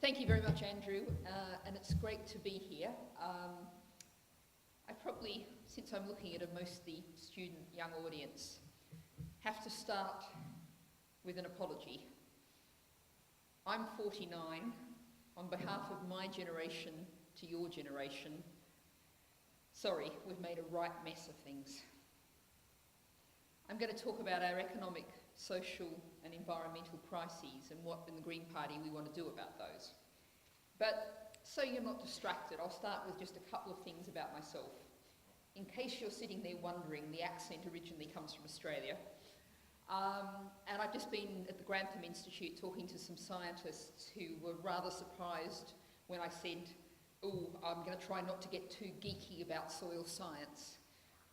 Thank you very much, Andrew, and it's great to be here. I probably, since I'm looking at a mostly student young audience, have to start with an apology. I'm 49. On behalf of my generation to your generation, sorry, we've made a right mess of things. I'm going to talk about our economic, social and environmental crises and what in the Green Party we want to do about those. But so you're not distracted, I'll start with just a couple of things about myself. In case you're sitting there wondering, the accent originally comes from Australia. And I've just been at the Grantham Institute talking to some scientists who were rather surprised when I said, oh, I'm going to try not to get too geeky about soil science,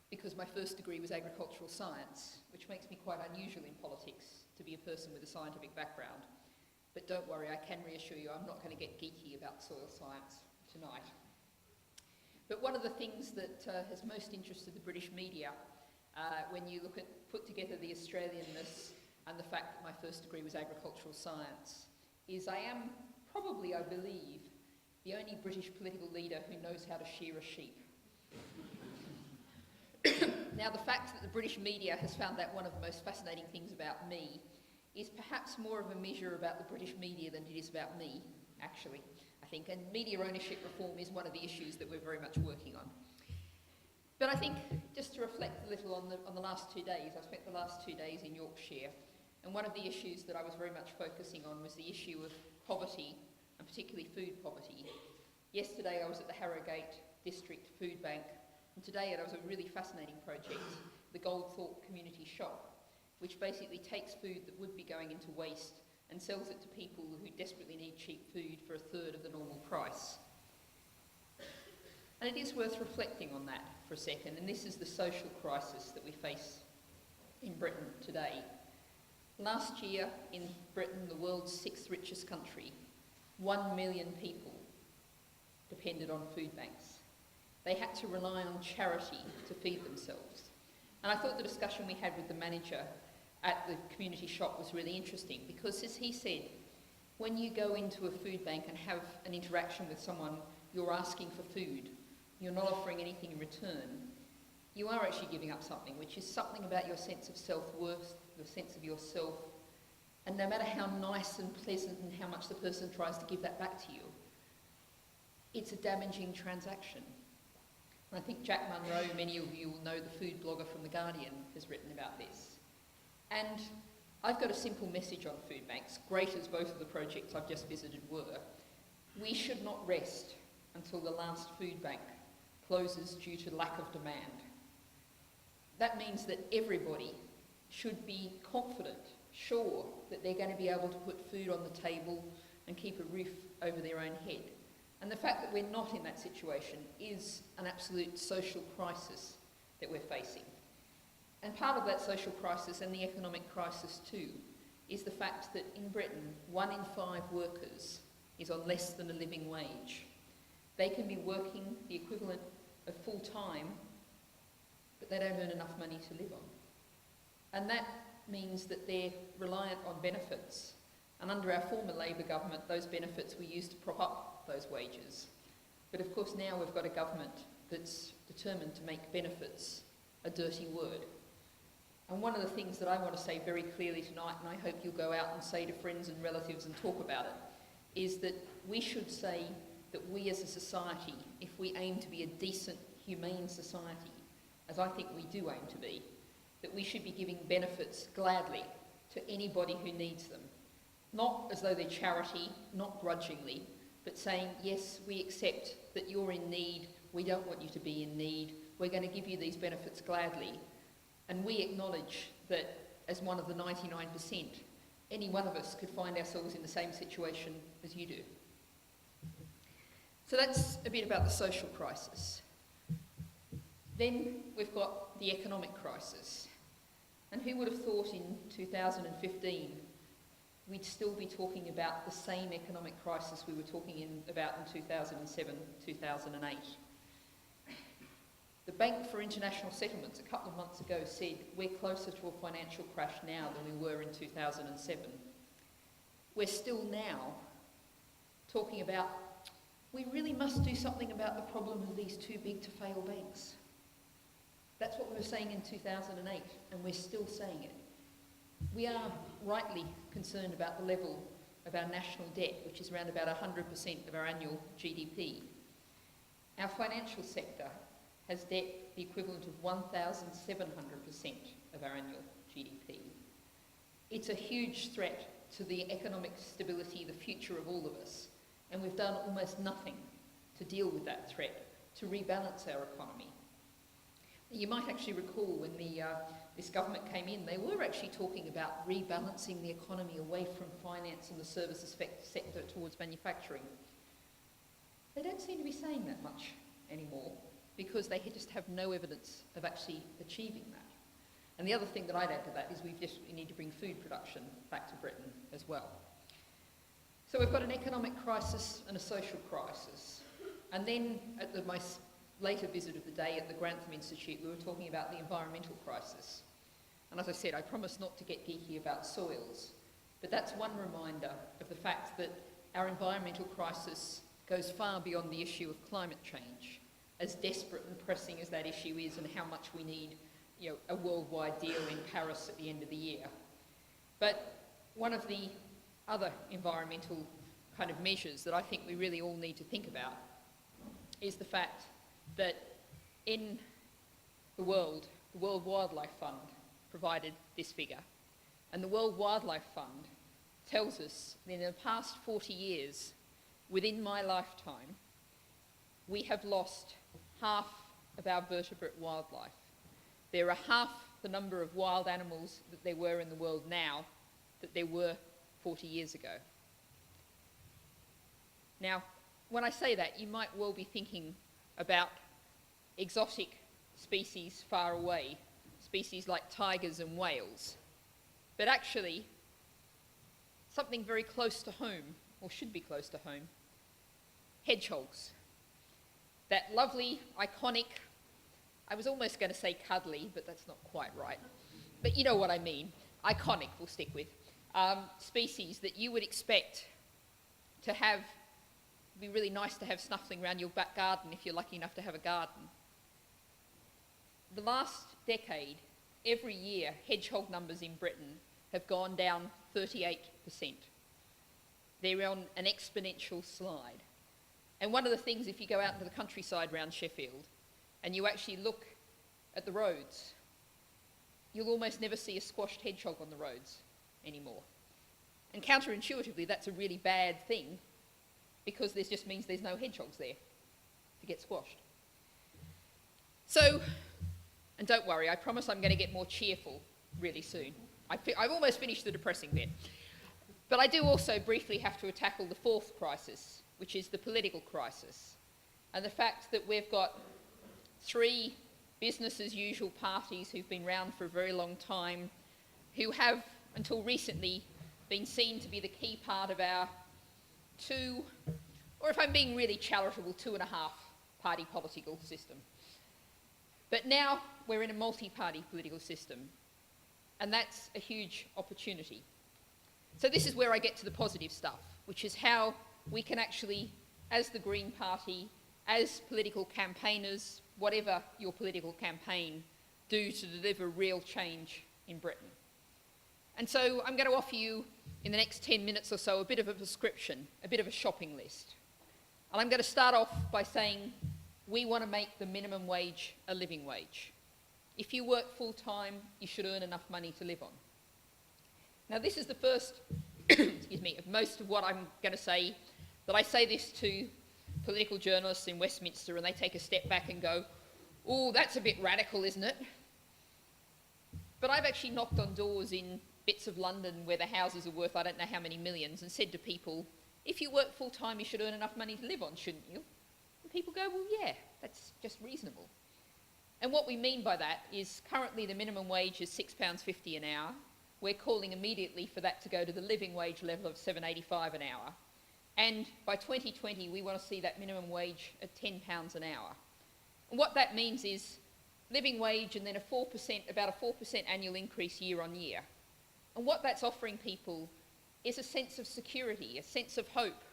because my first degree was agricultural science, which makes me quite unusual in politics to be a person with a scientific background. But don't worry, I can reassure you I'm not going to get geeky about soil science tonight. But one of the things that has most interested the British media when you put together the Australianness and the fact that my first degree was agricultural science is I am probably, I believe, the only British political leader who knows how to shear a sheep. Now, the fact that the British media has found that one of the most fascinating things about me is perhaps more of a measure about the British media than it is about me, actually, I think. And media ownership reform is one of the issues that we're very much working on. But I think, just to reflect a little on the last 2 days, I spent the last 2 days in Yorkshire, and one of the issues that I was very much focusing on was the issue of poverty, and particularly food poverty. Yesterday I was at the Harrogate District Food Bank, and today there was a really fascinating project, the Goldthorpe Community Shop, which basically takes food that would be going into waste and sells it to people who desperately need cheap food for a third of the normal price. And it is worth reflecting on that for a second, and this is the social crisis that we face in Britain today. Last year in Britain, the world's 6th richest country, 1 million people depended on food banks. They had to rely on charity to feed themselves. And I thought the discussion we had with the manager at the community shop was really interesting because, as he said, when you go into a food bank and have an interaction with someone, you're asking for food, you're not offering anything in return, you are actually giving up something, which is something about your sense of self-worth, your sense of yourself, and no matter how nice and pleasant and how much the person tries to give that back to you, it's a damaging transaction. And I think Jack Munro, many of you will know, the food blogger from The Guardian, has written about this. And I've got a simple message on food banks, great as both of the projects I've just visited were. We should not rest until the last food bank closes due to lack of demand. That means that everybody should be confident, sure, that they're going to be able to put food on the table and keep a roof over their own head. And the fact that we're not in that situation is an absolute social crisis that we're facing. And part of that social crisis, and the economic crisis too, is the fact that in Britain, 1 in 5 workers is on less than a living wage. They can be working the equivalent of full-time, but they don't earn enough money to live on. And that means that they're reliant on benefits. And under our former Labour government, those benefits were used to prop up those wages. But of course now we've got a government that's determined to make benefits a dirty word. And one of the things that I want to say very clearly tonight, and I hope you'll go out and say to friends and relatives and talk about it, is that we should say that we as a society, if we aim to be a decent, humane society, as I think we do aim to be, that we should be giving benefits gladly to anybody who needs them. Not as though they're charity, not grudgingly, but saying, yes, we accept that you're in need, we don't want you to be in need, we're going to give you these benefits gladly. And we acknowledge that as one of the 99%, any one of us could find ourselves in the same situation as you do. So that's a bit about the social crisis. Then we've got the economic crisis. And who would have thought in 2015 we'd still be talking about the same economic crisis we were talking about in 2007, 2008. The Bank for International Settlements a couple of months ago said we're closer to a financial crash now than we were in 2007. We're still now talking about, we really must do something about the problem of these too big to fail banks. That's what we were saying in 2008, and we're still saying it. We are rightly concerned about the level of our national debt, which is around about 100% of our annual GDP. Our financial sector has debt the equivalent of 1,700% of our annual GDP. It's a huge threat to the economic stability, the future of all of us, and we've done almost nothing to deal with that threat, to rebalance our economy. You might actually recall when this government came in, they were actually talking about rebalancing the economy away from finance and the services sector towards manufacturing. They don't seem to be saying that much anymore because they just have no evidence of actually achieving that. And the other thing that I'd add to that is we need to bring food production back to Britain as well. So we've got an economic crisis and a social crisis. And then at my later visit of the day at the Grantham Institute, we were talking about the environmental crisis. And as I said, I promise not to get geeky about soils, but that's one reminder of the fact that our environmental crisis goes far beyond the issue of climate change, as desperate and pressing as that issue is, and how much we need, a worldwide deal in Paris at the end of the year. But one of the other environmental kind of measures that I think we really all need to think about is the fact that in the World Wildlife Fund provided this figure, and the World Wildlife Fund tells us that in the past 40 years, within my lifetime, we have lost half of our vertebrate wildlife. There are half the number of wild animals that there were in the world now that there were 40 years ago. Now, when I say that, you might well be thinking about exotic species far away, species like tigers and whales. But actually, something very close to home, or should be close to home, hedgehogs. That lovely, iconic, I was almost going to say cuddly, but that's not quite right. But you know what I mean. Iconic, we'll stick with. Species that you would expect to have, be really nice to have snuffling around your back garden if you're lucky enough to have a garden. The last decade, every year, hedgehog numbers in Britain have gone down 38%. They're on an exponential slide. And one of the things, if you go out into the countryside around Sheffield and you actually look at the roads, you'll almost never see a squashed hedgehog on the roads anymore. And counterintuitively, that's a really bad thing because this just means there's no hedgehogs there to get squashed. So, and don't worry, I promise I'm going to get more cheerful really soon. I've almost finished the depressing bit. But I do also briefly have to tackle the fourth crisis, which is the political crisis, and the fact that we've got three business as usual parties who've been around for a very long time, who have, until recently, been seen to be the key part of our two, or if I'm being really charitable, 2.5 party political system. But now we're in a multi-party political system, and that's a huge opportunity. So this is where I get to the positive stuff, which is how we can actually, as the Green Party, as political campaigners, whatever your political campaign, do to deliver real change in Britain. And so I'm going to offer you, in the next 10 minutes or so, a bit of a prescription, a bit of a shopping list. And I'm going to start off by saying we want to make the minimum wage a living wage. If you work full-time, you should earn enough money to live on. Now, this is the first, excuse me, of most of what I'm going to say, that I say this to political journalists in Westminster and they take a step back and go, oh, that's a bit radical, isn't it? But I've actually knocked on doors in bits of London where the houses are worth I don't know how many millions and said to people, if you work full-time, you should earn enough money to live on, shouldn't you? And people go, well, yeah, that's just reasonable. And what we mean by that is currently the minimum wage is £6.50 an hour. We're calling immediately for that to go to the living wage level of $7.85 an hour. And by 2020, we want to see that minimum wage at £10 an hour. And what that means is living wage and then about a 4% annual increase year on year. And what that's offering people is a sense of security, a sense of hope,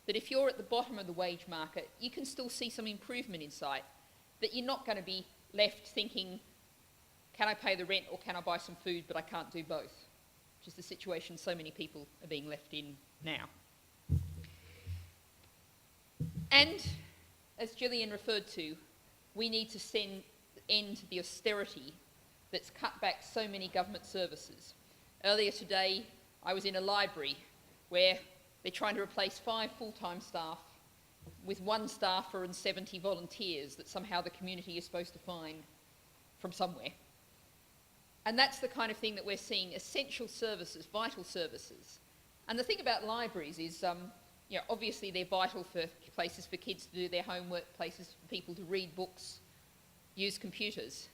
that if you're at the bottom of the wage market, you can still see some improvement in sight, that you're not going to be left thinking, can I pay the rent or can I buy some food, but I can't do both, which is the situation so many people are being left in now. And, as Gillian referred to, we need to end the austerity that's cut back so many government services. Earlier today, I was in a library where they're trying to replace 5 full-time staff with 1 staffer and 70 volunteers that somehow the community is supposed to find from somewhere. And that's the kind of thing that we're seeing, essential services, vital services. And the thing about libraries is, obviously they're vital for places for kids to do their homework, places for people to read books, use computers.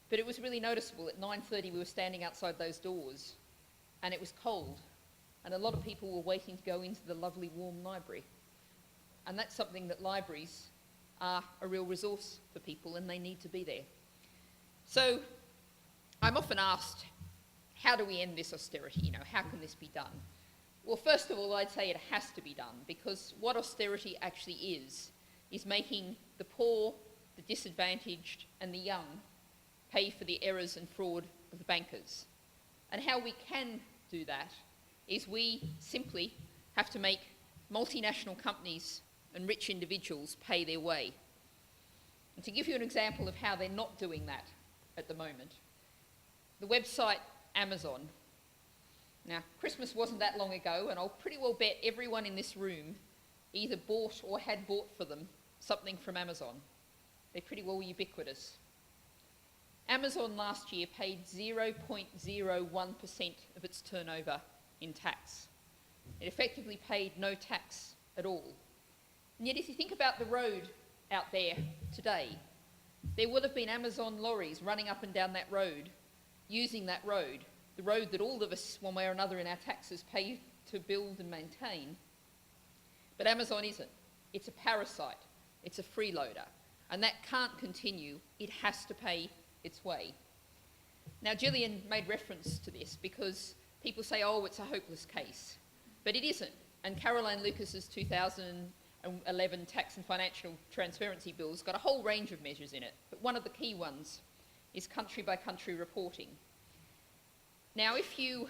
But it was really noticeable. At 9:30 we were standing outside those doors and it was cold. And a lot of people were waiting to go into the lovely warm library. And that's something that libraries are a real resource for people and they need to be there. So I'm often asked, how do we end this austerity? How can this be done? Well, first of all, I'd say it has to be done, because what austerity actually is making the poor, the disadvantaged and the young pay for the errors and fraud of the bankers. And how we can do that is we simply have to make multinational companies and rich individuals pay their way. And to give you an example of how they're not doing that at the moment, the website Amazon. Now, Christmas wasn't that long ago, and I'll pretty well bet everyone in this room either bought or had bought for them something from Amazon. They're pretty well ubiquitous. Amazon last year paid 0.01% of its turnover in tax. It effectively paid no tax at all. And yet if you think about the road out there today, there will have been Amazon lorries running up and down that road, using that road, the road that all of us, one way or another in our taxes, pay to build and maintain. But Amazon isn't. It's a parasite. It's a freeloader. And that can't continue. It has to pay its way. Now, Gillian made reference to this because people say, oh, it's a hopeless case. But it isn't. And Caroline Lucas's 2011 Tax and Financial Transparency Bill's got a whole range of measures in it. But one of the key ones is country-by-country reporting. Now, if you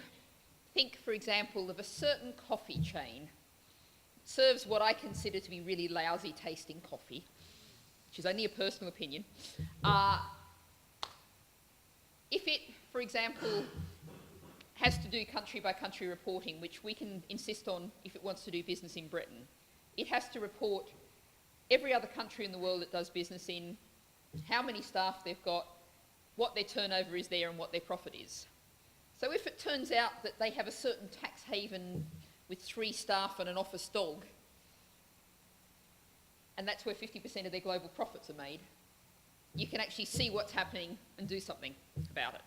think, for example, of a certain coffee chain that serves what I consider to be really lousy tasting coffee, which is only a personal opinion, if it, for example, has to do country-by-country reporting, which we can insist on if it wants to do business in Britain, it has to report every other country in the world it does business in, how many staff they've got, what their turnover is there and what their profit is. So if it turns out that they have a certain tax haven with 3 staff and an office dog, and that's where 50% of their global profits are made, you can actually see what's happening and do something about it.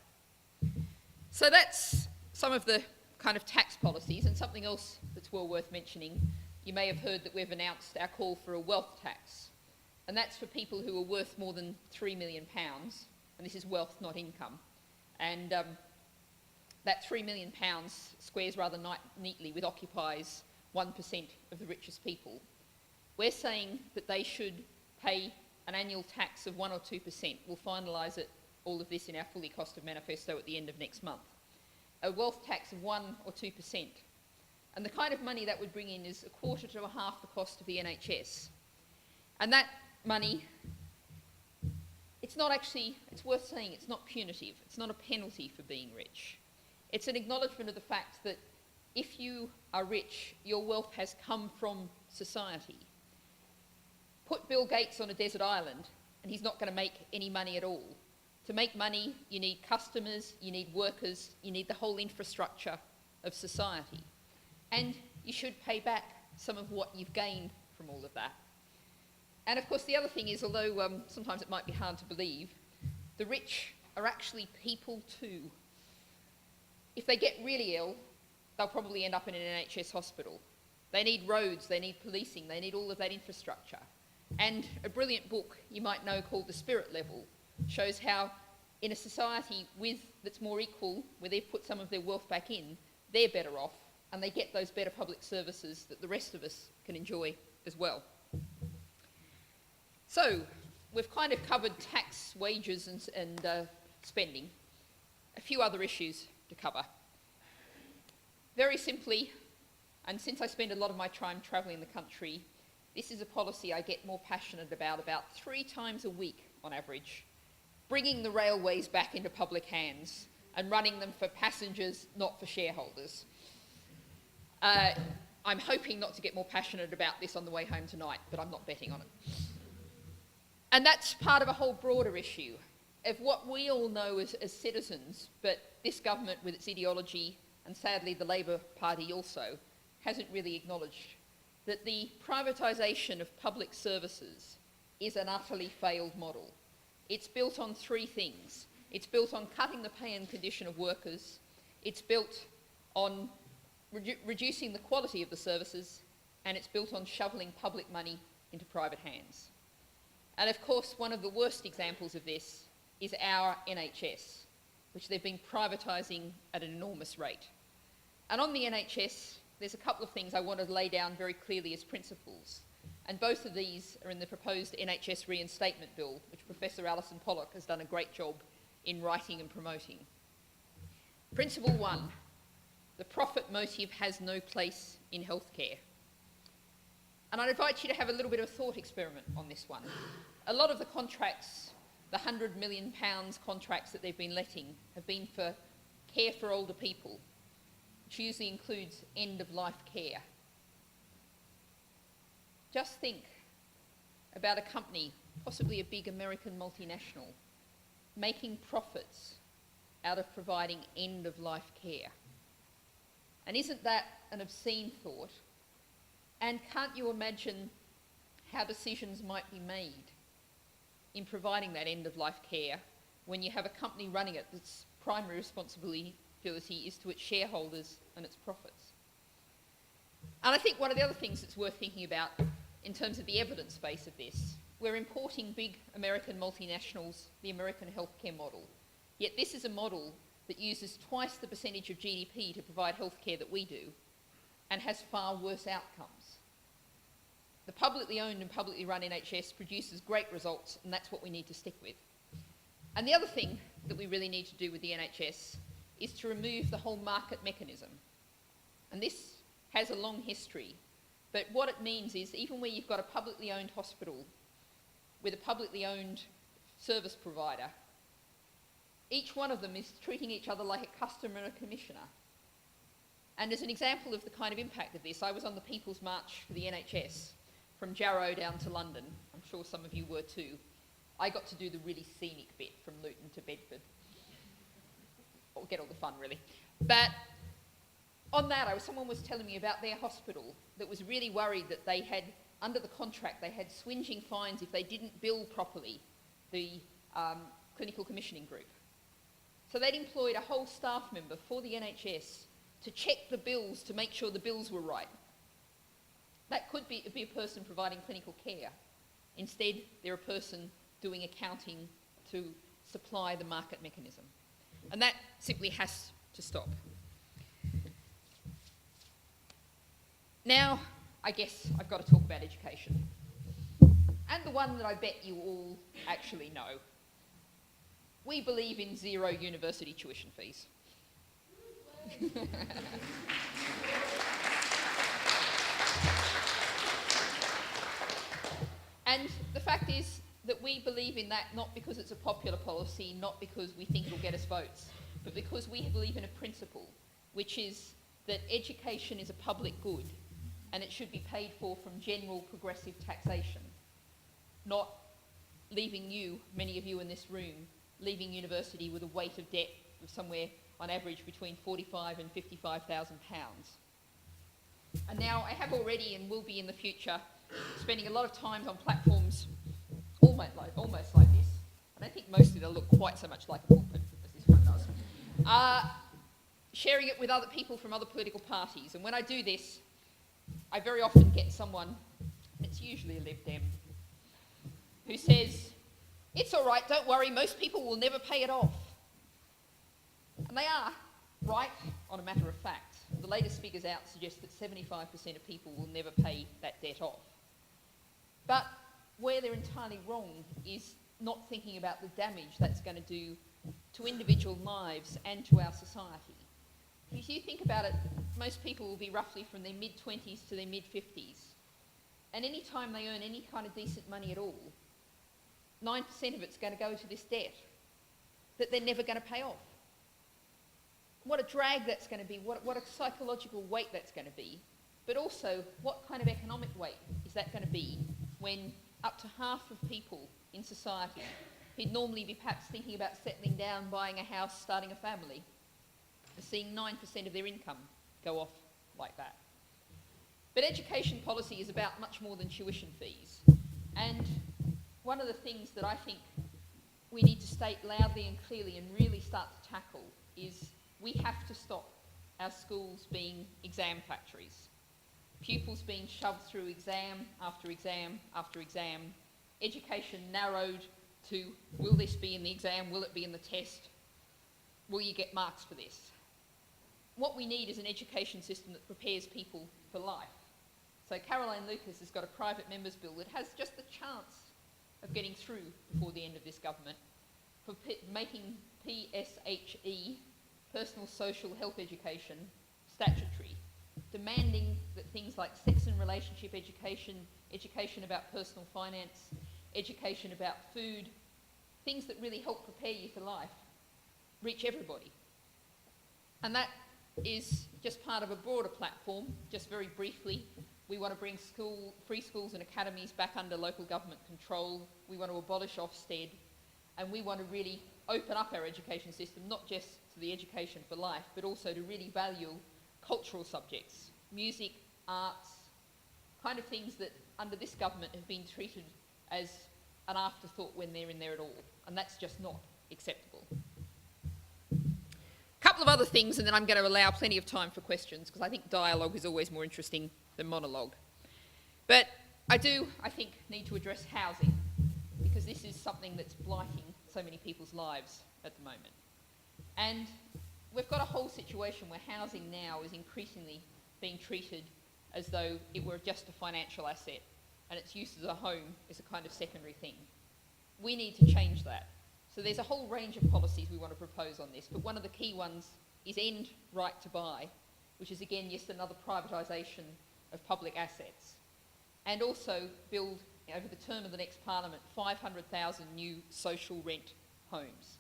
So that's some of the kind of tax policies, and something else that's well worth mentioning. You may have heard that we've announced our call for a wealth tax, and that's for people who are worth more than £3 million, and this is wealth, not income. And that £3 million squares rather neatly with Occupy's 1% of the richest people. We're saying that they should pay an annual tax of 1 or 2%. We'll finalise all of this in our fully costed manifesto at the end of next month. A wealth tax of 1 or 2%. And the kind of money that would bring in is a quarter to a half the cost of the NHS. And that money, it's worth saying, it's not punitive. It's not a penalty for being rich. It's an acknowledgement of the fact that if you are rich, your wealth has come from society. Put Bill Gates on a desert island, and he's not going to make any money at all. To make money, you need customers, you need workers, you need the whole infrastructure of society. And you should pay back some of what you've gained from all of that. And of course, the other thing is, although sometimes it might be hard to believe, the rich are actually people too. If they get really ill, they'll probably end up in an NHS hospital. They need roads, they need policing, they need all of that infrastructure. And a brilliant book you might know called The Spirit Level shows how in a society that's more equal, where they've put some of their wealth back in, they're better off and they get those better public services that the rest of us can enjoy as well. So, we've kind of covered tax, wages and spending. A few other issues to cover. Very simply, and since I spend a lot of my time travelling the country, this is a policy I get more passionate about 3 times a week on average, bringing the railways back into public hands and running them for passengers, not for shareholders. I'm hoping not to get more passionate about this on the way home tonight, but I'm not betting on it. And that's part of a whole broader issue of what we all know as citizens, but this government with its ideology, and sadly the Labour Party also, hasn't really acknowledged that the privatisation of public services is an utterly failed model. It's built on 3 things. It's built on cutting the pay and condition of workers, it's built on reducing the quality of the services, and it's built on shoveling public money into private hands. And of course, one of the worst examples of this is our NHS, which they've been privatising at an enormous rate. And on the NHS, there's a couple of things I want to lay down very clearly as principles. And both of these are in the proposed NHS reinstatement bill, which Professor Alison Pollock has done a great job in writing and promoting. Principle 1, the profit motive has no place in healthcare. And I'd invite you to have a little bit of a thought experiment on this one. A lot of the contracts, the £100 million contracts that they've been letting, have been for care for older people, which usually includes end-of-life care. Just think about a company, possibly a big American multinational, making profits out of providing end-of-life care. And isn't that an obscene thought? And can't you imagine how decisions might be made in providing that end-of-life care when you have a company running it that's primary responsibility is to its shareholders and its profits? And I think one of the other things that's worth thinking about in terms of the evidence base of this, we're importing big American multinationals, the American healthcare model. Yet this is a model that uses twice the percentage of GDP to provide healthcare that we do and has far worse outcomes. The publicly owned and publicly run NHS produces great results, and that's what we need to stick with. And the other thing that we really need to do with the NHS is to remove the whole market mechanism. And this has a long history, but what it means is even where you've got a publicly owned hospital with a publicly owned service provider, each one of them is treating each other like a customer and a commissioner. And as an example of the kind of impact of this, I was on the People's March for the NHS from Jarrow down to London. I'm sure some of you were too. I got to do the really scenic bit from Luton to Bedford. Or get all the fun, really. But on that, someone was telling me about their hospital that was really worried that they had, under the contract, they had swinging fines if they didn't bill properly the clinical commissioning group. So they'd employed a whole staff member for the NHS to check the bills to make sure the bills were right. That could be a person providing clinical care. Instead, they're a person doing accounting to supply the market mechanism. And that simply has to stop. Now, I guess I've got to talk about education. And the one that I bet you all actually know. We believe in 0 university tuition fees. And the fact is that we believe in that not because it's a popular policy, not because we think it'll get us votes, but because we believe in a principle, which is that education is a public good and it should be paid for from general progressive taxation, not leaving you, many of you in this room, leaving university with a weight of debt of somewhere on average between £45,000 and £55,000. And now I have already and will be in the future spending a lot of time on platforms almost like this. I don't think most of them look quite so much like a pulpit as this one does. Sharing it with other people from other political parties. And when I do this, I very often get someone, it's usually a Lib Dem, who says, "It's all right, don't worry, most people will never pay it off." And they are right on a matter of fact. The latest figures out suggest that 75% of people will never pay that debt off. But where they're entirely wrong is not thinking about the damage that's going to do to individual lives and to our society. If you think about it, most people will be roughly from their mid-20s to their mid-50s. And any time they earn any kind of decent money at all, 9% of it's going to go to this debt that they're never going to pay off. What a drag that's going to be, what a psychological weight that's going to be, but also what kind of economic weight is that going to be when up to half of people in society who'd normally be perhaps thinking about settling down, buying a house, starting a family, are seeing 9% of their income go off like that. But education policy is about much more than tuition fees. And one of the things that I think we need to state loudly and clearly and really start to tackle is we have to stop our schools being exam factories. Pupils being shoved through exam after exam after exam. Education narrowed to, will this be in the exam? Will it be in the test? Will you get marks for this? What we need is an education system that prepares people for life. So Caroline Lucas has got a private members bill that has just the chance of getting through before the end of this government for making PSHE, personal social health education, statutory, demanding that things like sex and relationship education, education about personal finance, education about food, things that really help prepare you for life, reach everybody. And that is just part of a broader platform. Just very briefly, we want to bring free schools and academies back under local government control. We want to abolish Ofsted, and we want to really open up our education system, not just to the education for life, but also to really value cultural subjects, music, arts, kind of things that under this government have been treated as an afterthought when they're in there at all, and that's just not acceptable. A couple of other things, and then I'm going to allow plenty of time for questions, because I think dialogue is always more interesting than monologue. But I think, need to address housing, because this is something that's blighting so many people's lives at the moment. And we've got a whole situation where housing now is increasingly being treated as though it were just a financial asset, and its use as a home is a kind of secondary thing. We need to change that. So there's a whole range of policies we want to propose on this, but one of the key ones is end right to buy, which is again just another privatisation of public assets, and also build, over the term of the next parliament, 500,000 new social rent homes.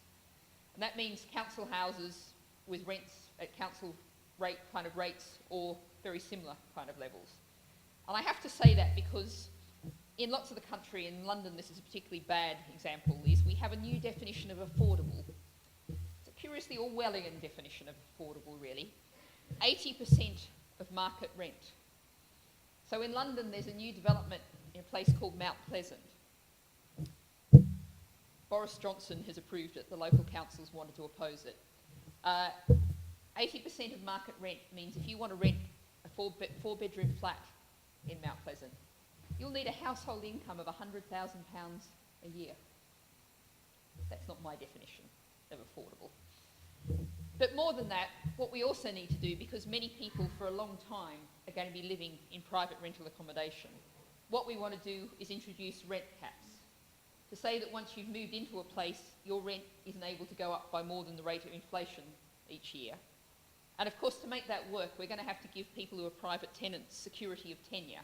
And that means council houses with rents at council rate kind of rates or very similar kind of levels. And I have to say that because in lots of the country, in London this is a particularly bad example, is we have a new definition of affordable. It's a curiously Orwellian definition of affordable, really. 80% of market rent. So in London there's a new development in a place called Mount Pleasant. Boris Johnson has approved it, the local councils wanted to oppose it. 80% of market rent means if you want to rent a four-bedroom flat in Mount Pleasant, you'll need a household income of £100,000 a year. That's not my definition of affordable. But more than that, what we also need to do, because many people for a long time are going to be living in private rental accommodation, what we want to do is introduce rent caps. To say that once you've moved into a place, your rent isn't able to go up by more than the rate of inflation each year. And of course, to make that work, we're going to have to give people who are private tenants security of tenure,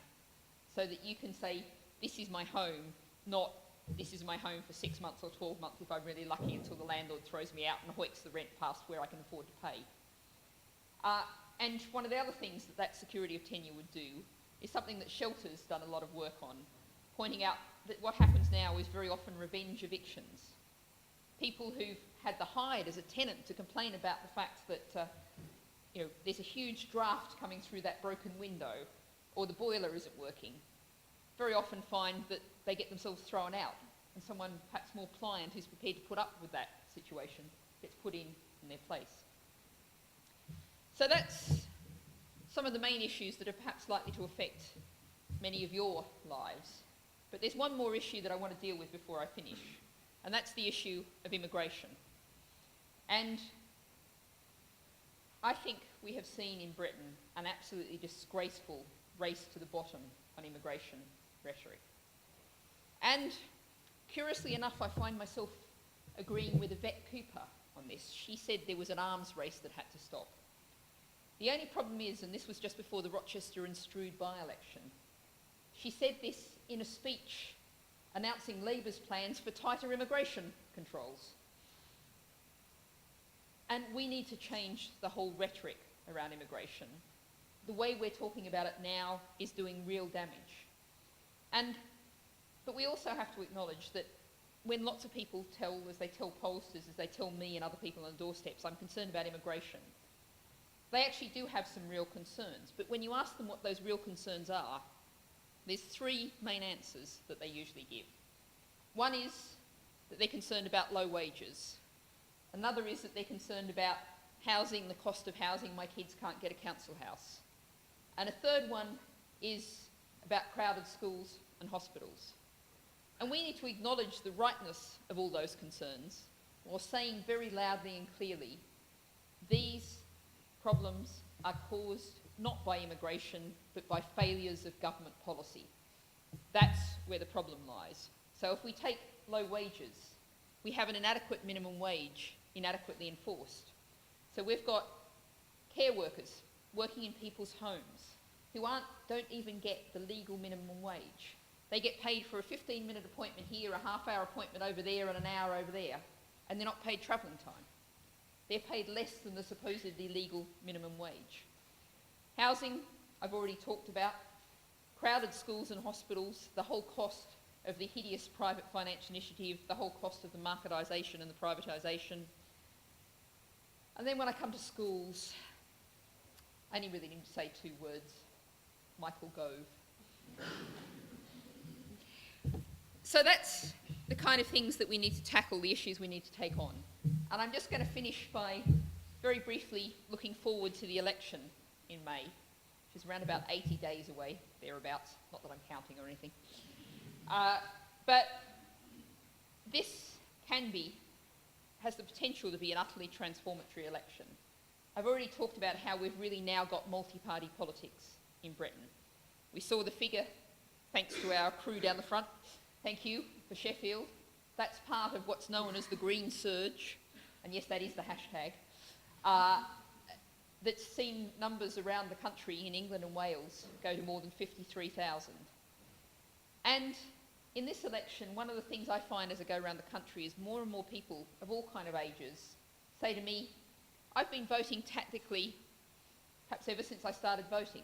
so that you can say, this is my home, not this is my home for 6 months or 12 months if I'm really lucky, until the landlord throws me out and hoiks the rent past where I can afford to pay. And one of the other things that that security of tenure would do is something that Shelter's done a lot of work on, pointing out that what happens now is very often revenge evictions. People who've had the hide as a tenant to complain about the fact that there's a huge draft coming through that broken window, or the boiler isn't working, very often find that they get themselves thrown out, and someone perhaps more pliant who's prepared to put up with that situation gets put in their place. So that's some of the main issues that are perhaps likely to affect many of your lives. But there's one more issue that I want to deal with before I finish, and that's the issue of immigration. And I think we have seen in Britain an absolutely disgraceful race to the bottom on immigration rhetoric. And curiously enough, I find myself agreeing with Yvette Cooper on this. She said there was an arms race that had to stop. The only problem is, and this was just before the Rochester and Strood by-election, she said this in a speech announcing Labour's plans for tighter immigration controls. And we need to change the whole rhetoric around immigration. The way we're talking about it now is doing real damage. But we also have to acknowledge that when lots of people tell, as they tell pollsters, as they tell me and other people on the doorsteps, I'm concerned about immigration, they actually do have some real concerns. But when you ask them what those real concerns are, there's three main answers that they usually give. One is that they're concerned about low wages. Another is that they're concerned about housing, the cost of housing, my kids can't get a council house. And a third one is about crowded schools and hospitals. And we need to acknowledge the rightness of all those concerns while saying very loudly and clearly, these problems are caused not by immigration, but by failures of government policy. That's where the problem lies. So if we take low wages, we have an inadequate minimum wage, inadequately enforced. So we've got care workers working in people's homes who don't even get the legal minimum wage. They get paid for a 15-minute appointment here, a half-hour appointment over there, and an hour over there, and they're not paid travelling time. They're paid less than the supposedly legal minimum wage. Housing, I've already talked about. Crowded schools and hospitals, the whole cost of the hideous private finance initiative, the whole cost of the marketisation and the privatisation. And then when I come to schools, I only really need to say two words: Michael Gove. So that's the kind of things that we need to tackle, the issues we need to take on. And I'm just going to finish by very briefly looking forward to the election in May, which is around about 80 days away, thereabouts. Not that I'm counting or anything. But this has the potential to be an utterly transformatory election. I've already talked about how we've really now got multi-party politics in Britain. We saw the figure, thanks to our crew down the front. Thank you for Sheffield. That's part of what's known as the Green Surge, and yes, that is the hashtag, that's seen numbers around the country in England and Wales go to more than 53,000. And in this election, one of the things I find as I go around the country is more and more people of all kind of ages say to me, I've been voting tactically perhaps ever since I started voting,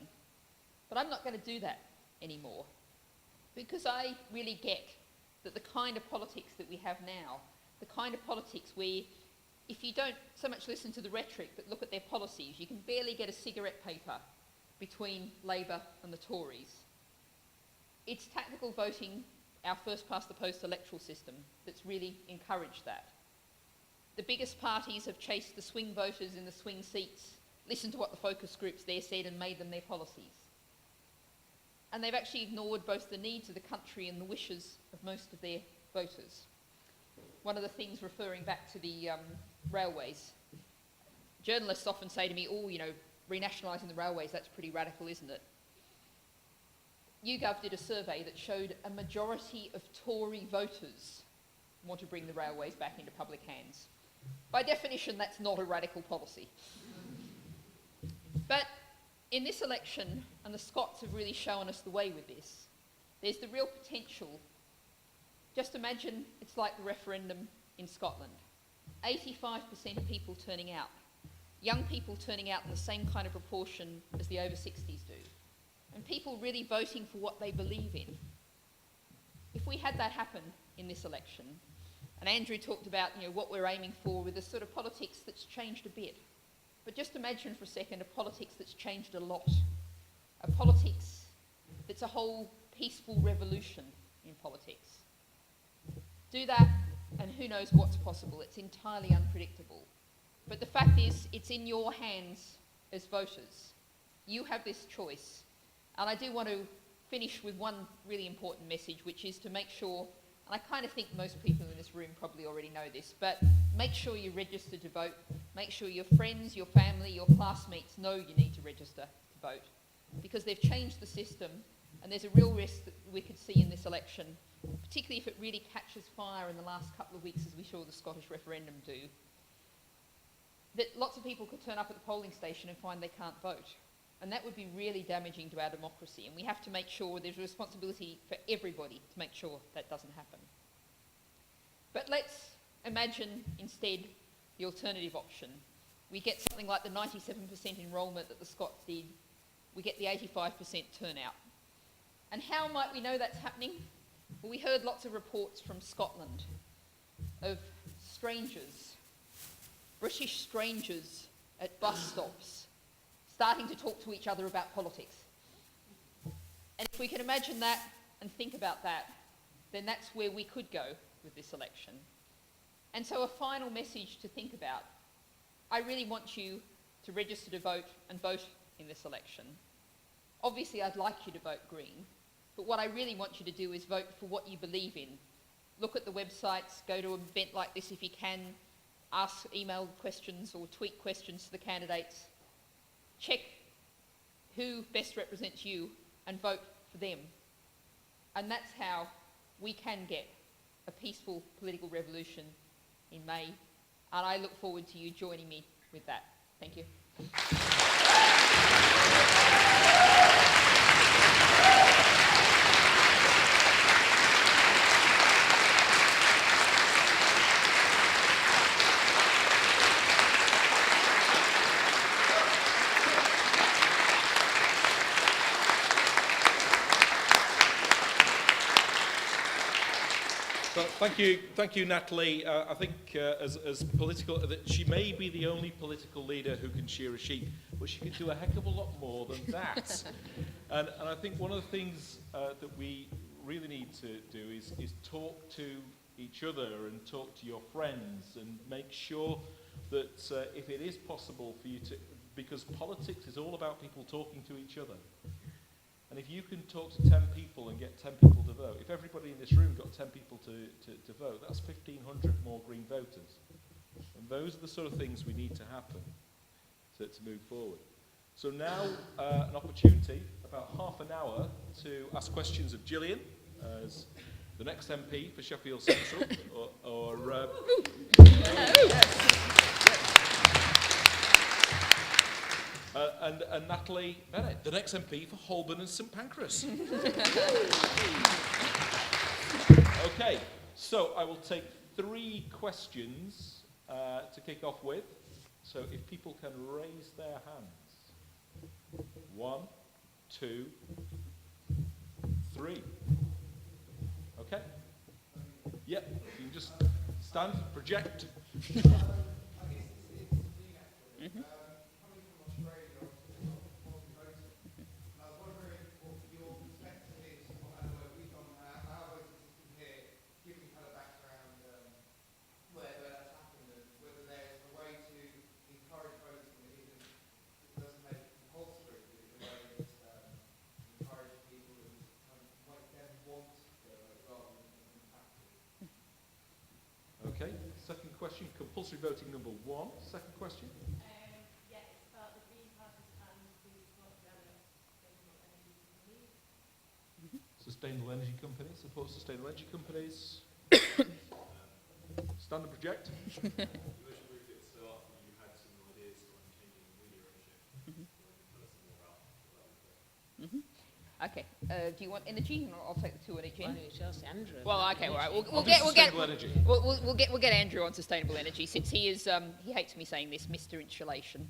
but I'm not going to do that anymore, because I really get that the kind of politics that we have now, the kind of politics where if you don't so much listen to the rhetoric but look at their policies, you can barely get a cigarette paper between Labour and the Tories. It's tactical voting, our first past the post electoral system, that's really encouraged that. The biggest parties have chased the swing voters in the swing seats, listened to what the focus groups there said and made them their policies. And they've actually ignored both the needs of the country and the wishes of most of their voters. One of the things, referring back to the railways, journalists often say to me, renationalising the railways, that's pretty radical, isn't it? YouGov did a survey that showed a majority of Tory voters want to bring the railways back into public hands. By definition, that's not a radical policy. But in this election, and the Scots have really shown us the way with this, there's the real potential. Just imagine it's like the referendum in Scotland. 85% of people turning out. Young people turning out in the same kind of proportion as the over 60s do. And people really voting for what they believe in. If we had that happen in this election, and Andrew talked about what we're aiming for with a sort of politics that's changed a bit, but just imagine for a second a politics that's changed a lot. A politics that's a whole peaceful revolution in politics. Do that, and who knows what's possible. It's entirely unpredictable. But the fact is, it's in your hands as voters. You have this choice. And I do want to finish with one really important message, which is to make sure, and I kind of think most people in this room probably already know this, but make sure you register to vote. Make sure your friends, your family, your classmates know you need to register to vote, because they've changed the system, and there's a real risk that we could see in this election, particularly if it really catches fire in the last couple of weeks, as we saw the Scottish referendum do, that lots of people could turn up at the polling station and find they can't vote. And that would be really damaging to our democracy, and we have to make sure there's a responsibility for everybody to make sure that doesn't happen. But let's imagine instead the alternative option. We get something like the 97% enrolment that the Scots did. We get the 85% turnout. And how might we know that's happening? Well, we heard lots of reports from Scotland of strangers, British strangers at bus stops, starting to talk to each other about politics. And if we can imagine that and think about that, then that's where we could go with this election. And so a final message to think about. I really want you to register to vote and vote in this election. Obviously, I'd like you to vote Green, but what I really want you to do is vote for what you believe in. Look at the websites, go to an event like this if you can, ask email questions or tweet questions to the candidates. Check who best represents you and vote for them. And that's how we can get a peaceful political revolution in May. And I look forward to you joining me with that. Thank you. Well, thank you, Natalie. I think as political, that she may be the only political leader who can shear a sheep, but she can do a heck of a lot more than that. and I think one of the things that we really need to do is talk to each other and talk to your friends and make sure that if it is possible for you to, because politics is all about people talking to each other. And if you can talk to 10 people and get 10 people to vote, if everybody in this room got 10 people to vote, that's 1,500 more Green voters. And those are the sort of things we need to happen to move forward. So now an opportunity, about half an hour, to ask questions of Gillian as the next MP for Sheffield Central, or and Natalie Bennett, the next MP for Holborn and St Pancras. Okay, so I will take 3 questions to kick off with. So if people can raise their hands. 1, 2, 3. Okay? Yep, you can just stand, project. Okay, second question, compulsory voting number 1. Second question. Yeah, it's about the Green Party's plans to support sustainable energy companies. Support sustainable energy companies. Stand and project. Okay. Do you want energy? I'll take the 2 energy. Why don't you ask Andrew? Well, okay, all right. Energy. We'll get Andrew on sustainable energy, since he is. He hates me saying this, Mr. Insulation.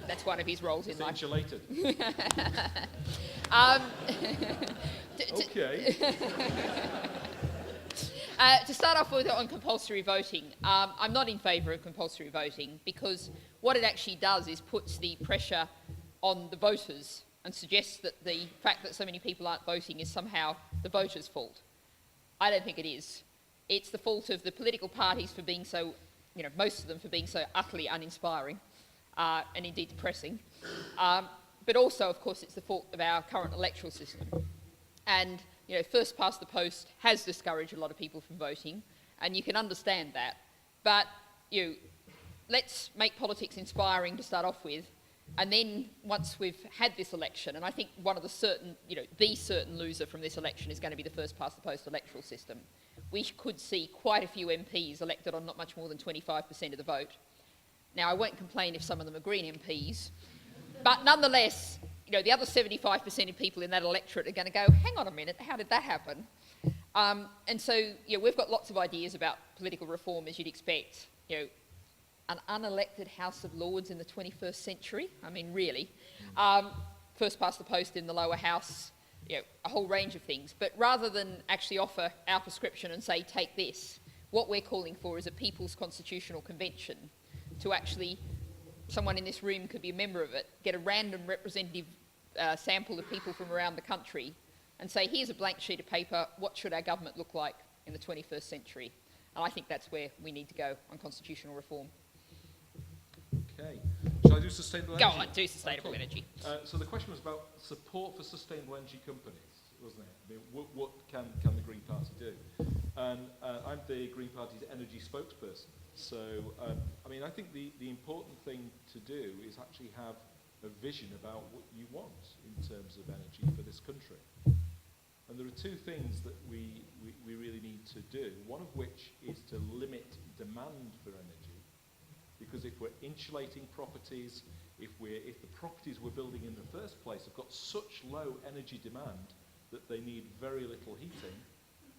That's one of his roles in life. Insulated. Okay. To start off with on compulsory voting, I'm not in favour of compulsory voting, because what it actually does is puts the pressure on the voters and suggests that the fact that so many people aren't voting is somehow the voters' fault. I don't think it is. It's the fault of the political parties for being so, most of them for being so utterly uninspiring and indeed depressing. But also, of course, it's the fault of our current electoral system. And, first past the post has discouraged a lot of people from voting, and you can understand that. But let's make politics inspiring to start off with, and then once we've had this election, and I think one of the certain loser from this election is going to be the first past the post electoral system. We could see quite a few MPs elected on not much more than 25% of the vote. Now, I won't complain if some of them are Green MPs, but nonetheless, the other 75% of people in that electorate are going to go, hang on a minute, how did that happen? And so, we've got lots of ideas about political reform, as you'd expect. An unelected House of Lords in the 21st century, I mean, really. First past the post in the lower house, a whole range of things. But rather than actually offer our prescription and say, take this, what we're calling for is a People's Constitutional Convention to actually, someone in this room could be a member of it, get a random representative sample of people from around the country and say, here's a blank sheet of paper, what should our government look like in the 21st century? And I think that's where we need to go on constitutional reform. Okay. Shall I do sustainable energy? Go on, do sustainable energy. So the question was about support for sustainable energy companies, wasn't it? I mean, what can the Green Party do? And I'm the Green Party's energy spokesperson. So, I mean, I think the important thing to do is actually have a vision about what you want in terms of energy for this country. And there are two things that we really need to do, one of which is to limit demand for energy, because if we're insulating properties, if the properties we're building in the first place have got such low energy demand that they need very little heating,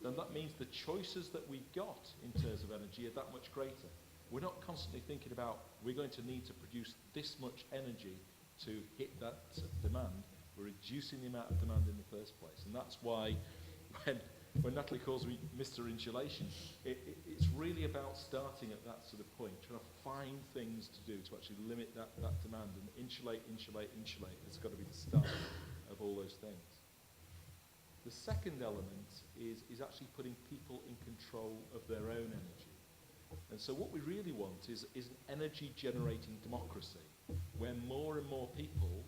then that means the choices that we've got in terms of energy are that much greater. We're not constantly thinking about, we're going to need to produce this much energy to hit that demand. We're reducing the amount of demand in the first place. And that's why when Natalie calls me Mr. Insulation, it's really about starting at that sort of point, trying to find things to do to actually limit that demand and insulate. It's got to be the start of all those things. The second element is actually putting people in control of their own energy. And so what we really want is an energy-generating democracy, where more and more people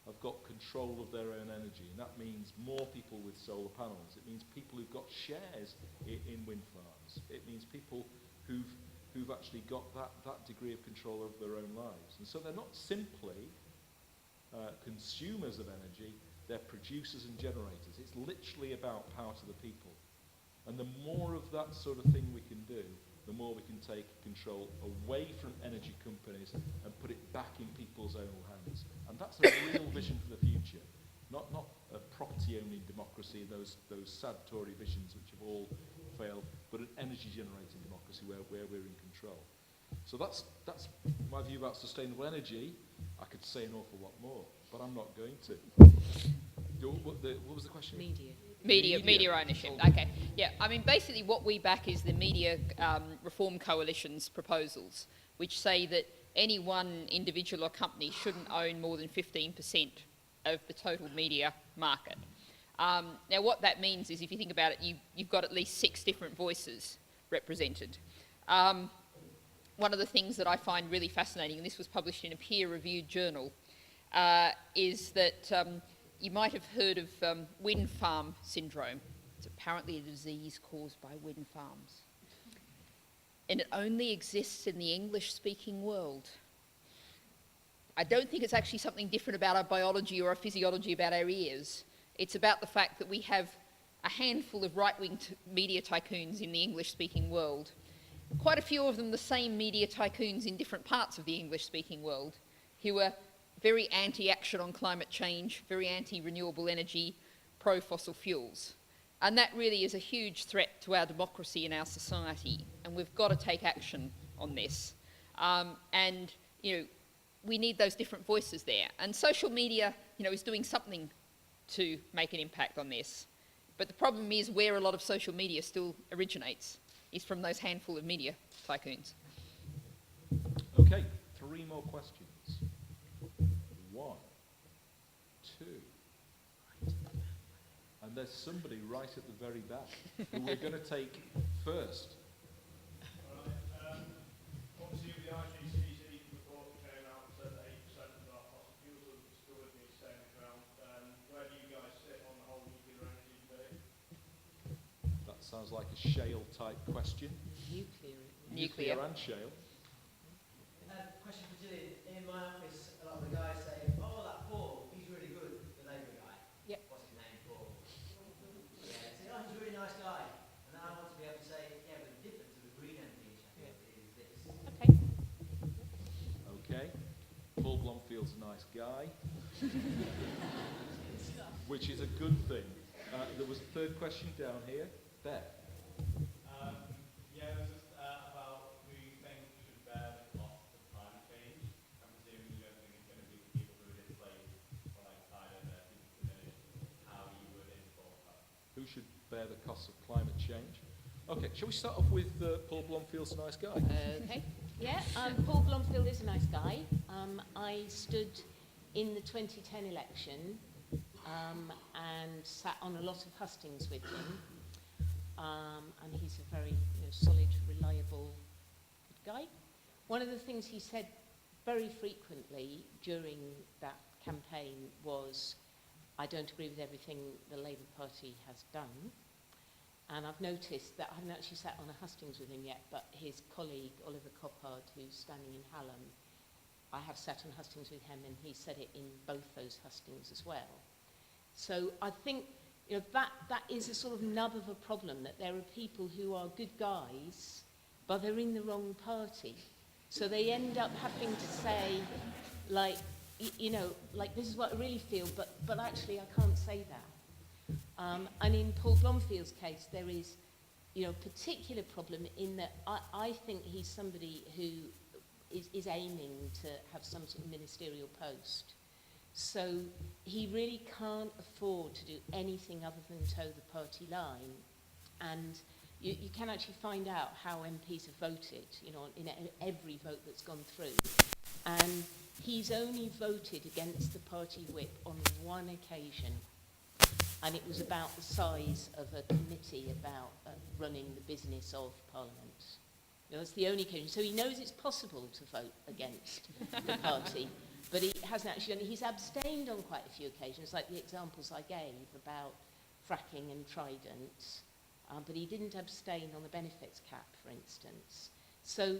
have got control of their own energy. And that means more people with solar panels. It means people who've got shares in wind farms. It means people who've actually got that degree of control over their own lives. And so they're not simply consumers of energy, they're producers and generators. It's literally about power to the people. And the more of that sort of thing we can do, the more we can take control away from energy companies and put it back in people's own hands. And that's a real vision for the future. Not a property-owning democracy, those sad Tory visions which have all failed, but an energy-generating democracy where we're in control. So that's my view about sustainable energy. I could say an awful lot more, but I'm not going to. What was the question? Media ownership. Okay. Yeah. I mean, basically, what we back is the Media Reform Coalition's proposals, which say that any one individual or company shouldn't own more than 15% of the total media market. Now, what that means is, if you think about it, you've got at least 6 different voices represented. One of the things that I find really fascinating, and this was published in a peer-reviewed journal, is that you might have heard of wind farm syndrome. It's apparently a disease caused by wind farms. And it only exists in the English-speaking world. I don't think it's actually something different about our biology or our physiology about our ears. It's about the fact that we have a handful of right-wing media tycoons in the English-speaking world. Quite a few of them the same media tycoons in different parts of the English-speaking world, who are very anti-action on climate change, very anti-renewable energy, pro-fossil fuels. And that really is a huge threat to our democracy and our society, and we've got to take action on this. And, we need those different voices there. And social media, is doing something to make an impact on this. But the problem is where a lot of social media still originates is from those handful of media tycoons. Okay, 3 more questions. 1, 2. And there's somebody right at the very back who we're going to take first. Obviously, the IGCC report came out and said that 8% of our fossil fuels are discovered and stay in the ground. Where do you guys sit on the whole nuclear energy debate? That sounds like a shale type question. Nuclear and shale. Blomfield's a nice guy, which is a good thing. There was a third question down here. There. Yeah, it was just about who you think should bear the cost of climate change. I'm presuming you don't think it's going to be the people who are displaced or like tired of their people diminished. How you would enforce that? Who should bear the cost of climate change? Okay, shall we start off with Paul Blomfield's a nice guy? Okay. Yeah, Paul Blomfield is a nice guy. I stood in the 2010 election and sat on a lot of hustings with him. And he's a very solid, reliable, good guy. One of the things he said very frequently during that campaign was, I don't agree with everything the Labour Party has done. And I've noticed that I haven't actually sat on a hustings with him yet, but his colleague, Oliver Coppard, who's standing in Hallam, I have sat on hustings with him, and he said it in both those hustings as well. So I think that is a sort of nub of a problem, that there are people who are good guys, but they're in the wrong party. So they end up having to say, like, like, this is what I really feel, but actually I can't say that. And in Paul Blomfield's case, there is, a particular problem in that I think he's somebody who is aiming to have some sort of ministerial post. So he really can't afford to do anything other than toe the party line. And you can actually find out how MPs have voted, in every vote that's gone through. And he's only voted against the party whip on one occasion. And it was about the size of a committee about running the business of Parliament. That's the only occasion. So he knows it's possible to vote against the party, but he hasn't actually done it. He's abstained on quite a few occasions, like the examples I gave about fracking and Trident, but he didn't abstain on the benefits cap, for instance. So,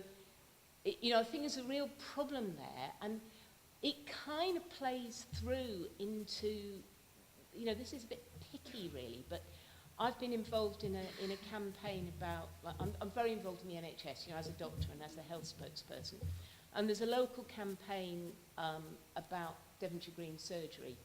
I think there's a real problem there, and it kind of plays through into, this is a bit picky really, but I've been involved in a campaign about, I'm very involved in the NHS, as a doctor and as a health spokesperson. And there's a local campaign about Devonshire Green surgery.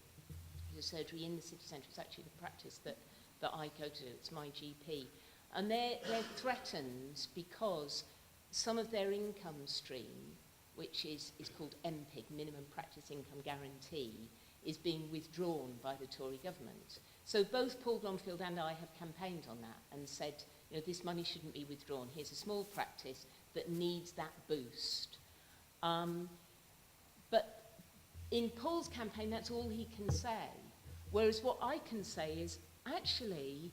There's a surgery in the city centre. It's actually the practice that I go to. It's my GP. And they're threatened because some of their income stream, which is called MPIG, Minimum Practice Income Guarantee, is being withdrawn by the Tory government. So both Paul Blomfield and I have campaigned on that and said, this money shouldn't be withdrawn. Here's a small practice that needs that boost. But in Paul's campaign, that's all he can say. Whereas what I can say is, actually,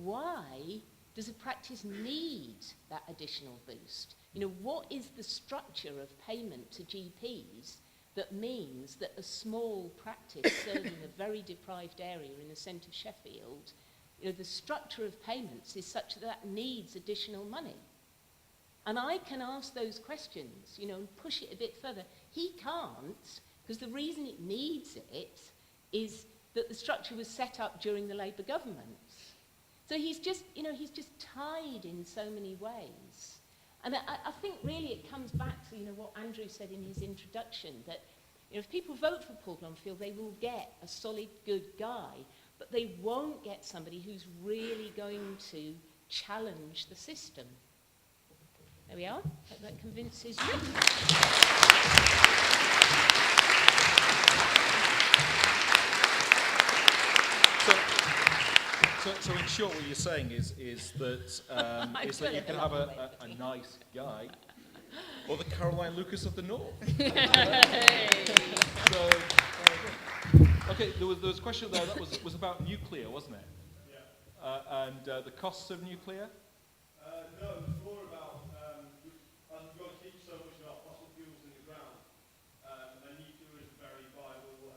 why does a practice need that additional boost? What is the structure of payment to GPs that means that a small practice serving a very deprived area in the centre of Sheffield, the structure of payments is such that needs additional money? And I can ask those questions, and push it a bit further. He can't, because the reason it needs it is that the structure was set up during the Labour government. So he's just tied in so many ways. And I think really it comes back to, what Andrew said in his introduction, that if people vote for Paul Blomfield, they will get a solid, good guy, but they won't get somebody who's really going to challenge the system. There we are. Hope that convinces you. So in short, what you're saying is that you can have a nice guy, or the Caroline Lucas of the North. Okay, there was a question there that was about nuclear, wasn't it? Yeah. And the costs of nuclear? No, it was more about, as we've got to teach so much about fossil fuels in the ground, and nuclear is a very viable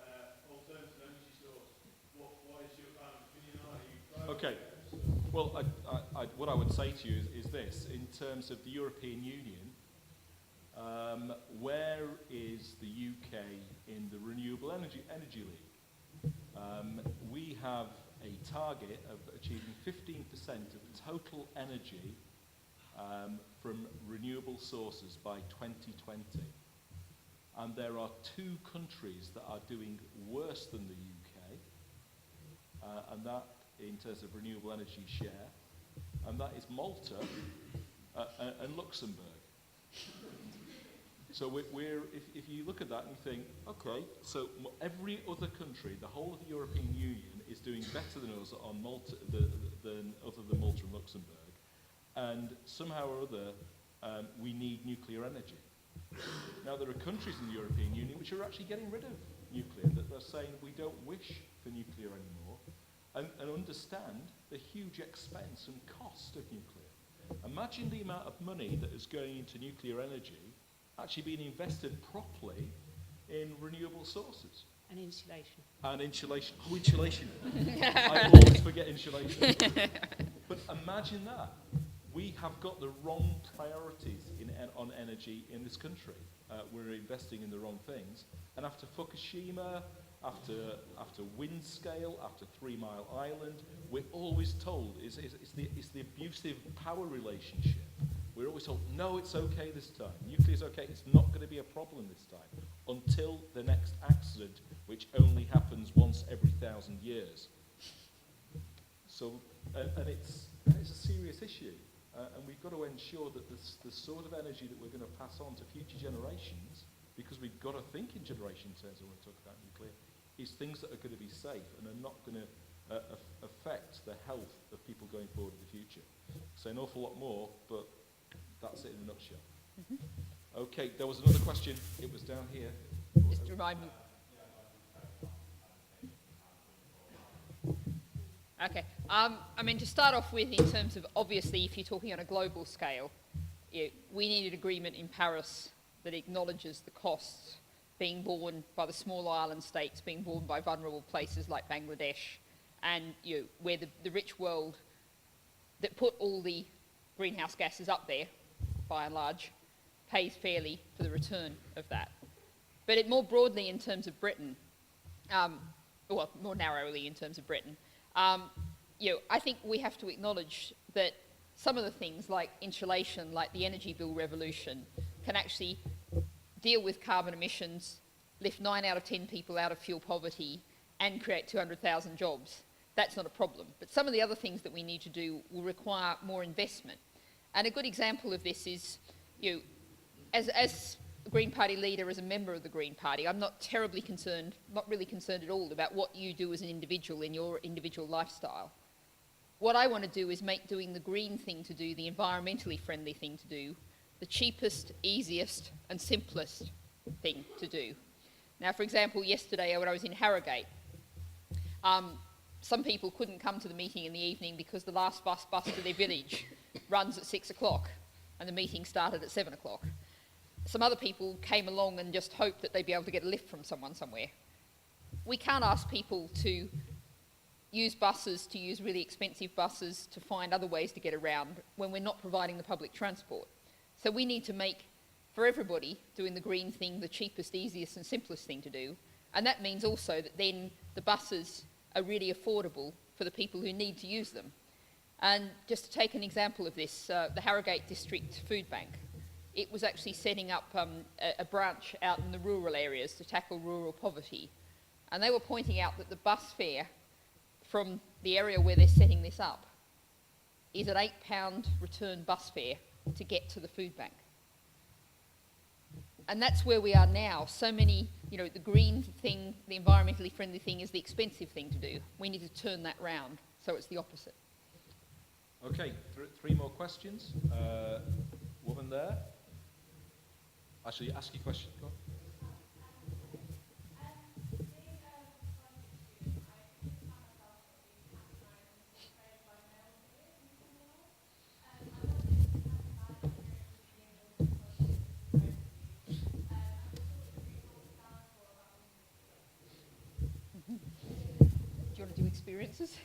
alternative energy source. What is your kind of opinion on it? Okay. Well, what I would say to you is this. In terms of the European Union, where is the UK in the Renewable Energy League? We have a target of achieving 15% of total energy from renewable sources by 2020. And there are 2 countries that are doing worse than the UK, and that in terms of renewable energy share, and that is Malta and Luxembourg. So if you look at that and you think, okay, so every other country, the whole of the European Union is doing better than us on Malta, other than Malta and Luxembourg, and somehow or other we need nuclear energy. Now there are countries in the European Union which are actually getting rid of nuclear, that they're saying we don't wish for nuclear anymore, and understand the huge expense and cost of nuclear. Imagine the amount of money that is going into nuclear energy actually being invested properly in renewable sources. And insulation. And insulation. Oh, insulation. I always forget insulation. But imagine that. We have got the wrong priorities on energy in this country. We're investing in the wrong things. And after Fukushima, after Windscale, after 3 Mile Island, we're always told it's the abusive power relationship. We're always told, no, it's okay this time. Nuclear's okay. It's not going to be a problem this time until the next accident, which only happens once every 1,000 years. So, and it's a serious issue. And we've got to ensure that the sort of energy that we're going to pass on to future generations, because we've got to think in generation terms when we talk about nuclear, is things that are going to be safe and are not going to affect the health of people going forward in the future. So an awful lot more, but that's it in a nutshell. Mm-hmm. Okay, there was another question. It was down here. Just to remind me. Okay. I mean, to start off with, in terms of, obviously, if you're talking on a global scale, we need an agreement in Paris that acknowledges the costs being borne by the small island states, being borne by vulnerable places like Bangladesh, and where the rich world that put all the greenhouse gases up there, by and large, pays fairly for the return of that. But more broadly in terms of Britain, well, more narrowly in terms of Britain, I think we have to acknowledge that some of the things like insulation, like the energy bill revolution, can actually deal with carbon emissions, lift 9 out of 10 people out of fuel poverty, and create 200,000 jobs. That's not a problem. But some of the other things that we need to do will require more investment. And a good example of this is, as a Green Party leader, as a member of the Green Party, I'm not terribly concerned, not really concerned at all about what you do as an individual in your individual lifestyle. What I want to do is make doing the green thing to do, the environmentally friendly thing to do, the cheapest, easiest and simplest thing to do. Now, for example, yesterday when I was in Harrogate, some people couldn't come to the meeting in the evening because the last bus to their village runs at 6 o'clock and the meeting started at 7 o'clock. Some other people came along and just hoped that they'd be able to get a lift from someone somewhere. We can't ask people to use buses, to use really expensive buses, to find other ways to get around when we're not providing the public transport. So we need to make, for everybody, doing the green thing the cheapest, easiest and simplest thing to do. And that means also that then the buses are really affordable for the people who need to use them. And just to take an example of this, the Harrogate District Food Bank, it was actually setting up a branch out in the rural areas to tackle rural poverty. And they were pointing out that the bus fare from the area where they're setting this up is an £8 return bus fare to get to the food bank. And that's where we are now. So many, the green thing, the environmentally friendly thing is the expensive thing to do. We need to turn that round so it's the opposite. Okay, 3 more questions. Woman there. Actually, ask your question. Go on. Do you want to do experiences?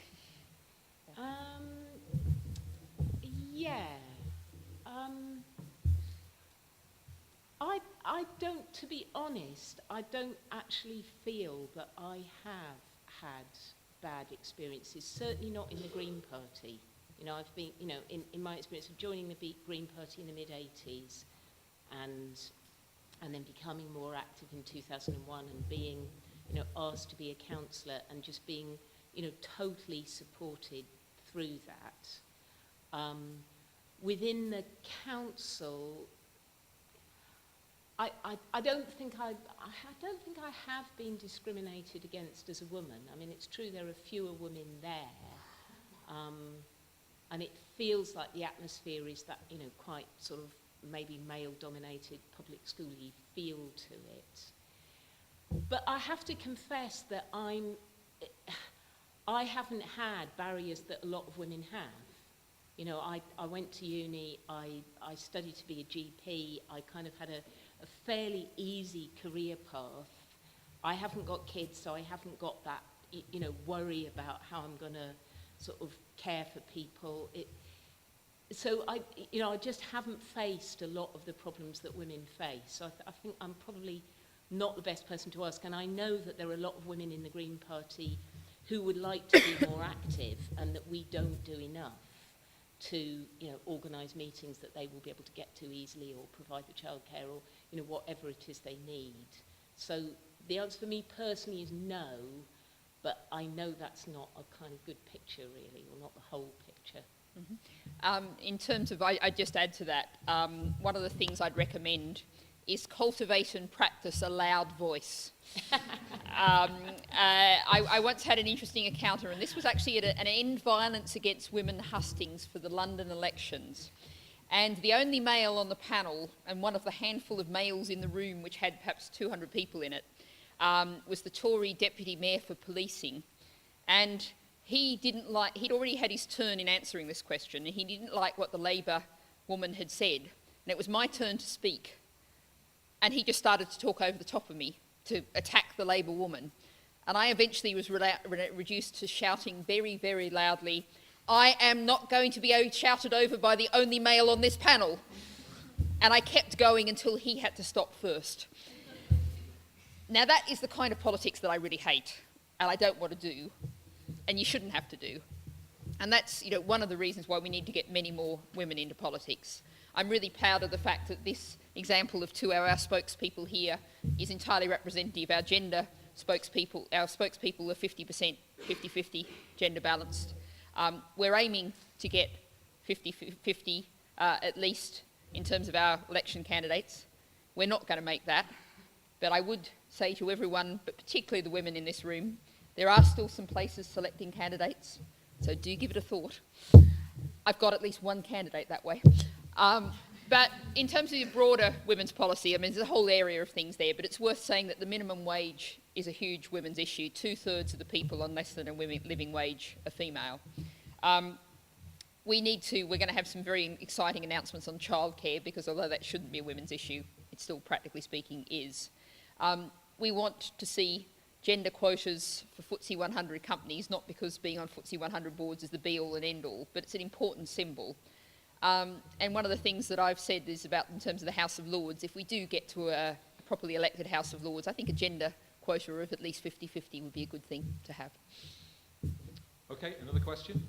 Yeah. I don't, to be honest, I don't actually feel that I have had bad experiences, certainly not in the Green Party. I've been, in my experience of joining the Green Party in the mid-80s and and then becoming more active in 2001 and being, you know, asked to be a counsellor and just being, you know, totally supported through that. Within the council, I don't think I have been discriminated against as a woman. I mean, it's true there are fewer women there, and it feels like the atmosphere is that, you know, quite sort of maybe male-dominated public schooly feel to it. But I have to confess that I haven't had barriers that a lot of women have. You know, I went to uni, I studied to be a GP, I kind of had a fairly easy career path. I haven't got kids, so I haven't got that, you know, worry about how I'm going to sort of care for people. So I just haven't faced a lot of the problems that women face. So I think I'm probably not the best person to ask. And I know that there are a lot of women in the Green Party who would like to be more active, and that we don't do enough to, you know, organise meetings that they will be able to get to easily, or provide the childcare, or, you know, whatever it is they need. So the answer for me personally is no, but I know that's not a kind of good picture really, or not the whole picture. Mm-hmm. In terms of, I just add to that, one of the things I'd recommend is cultivate and practice a loud voice. I once had an interesting encounter, and this was actually at an end violence against women hustings for the London elections. And the only male on the panel, and one of the handful of males in the room, which had perhaps 200 people in it, was the Tory Deputy Mayor for Policing. And he'd already had his turn in answering this question, and he didn't like what the Labour woman had said. And it was my turn to speak. And he just started to talk over the top of me to attack the Labour woman. And I eventually was reduced to shouting very, very loudly, "I am not going to be shouted over by the only male on this panel." And I kept going until he had to stop first. Now that is the kind of politics that I really hate, and I don't want to do, and you shouldn't have to do. And that's, you know, one of the reasons why we need to get many more women into politics. I'm really proud of the fact that this example of two of our spokespeople here is entirely representative. Our gender spokespeople, our spokespeople are 50%, 50-50 gender balanced. We're aiming to get 50-50 at least in terms of our election candidates. We're not going to make that, but I would say to everyone, but particularly the women in this room, there are still some places selecting candidates, so do give it a thought. I've got at least one candidate that way. But in terms of the broader women's policy, I mean, there's a whole area of things there, but it's worth saying that the minimum wage is a huge women's issue. 2/3 of the people on less than a living wage are female. We're going to have some very exciting announcements on childcare, because although that shouldn't be a women's issue, it still, practically speaking, is. We want to see gender quotas for FTSE 100 companies, not because being on FTSE 100 boards is the be-all and end-all, but it's an important symbol. And one of the things that I've said is about, in terms of the House of Lords, if we do get to a properly elected House of Lords, I think a gender quota of at least 50-50 would be a good thing to have. Okay, another question?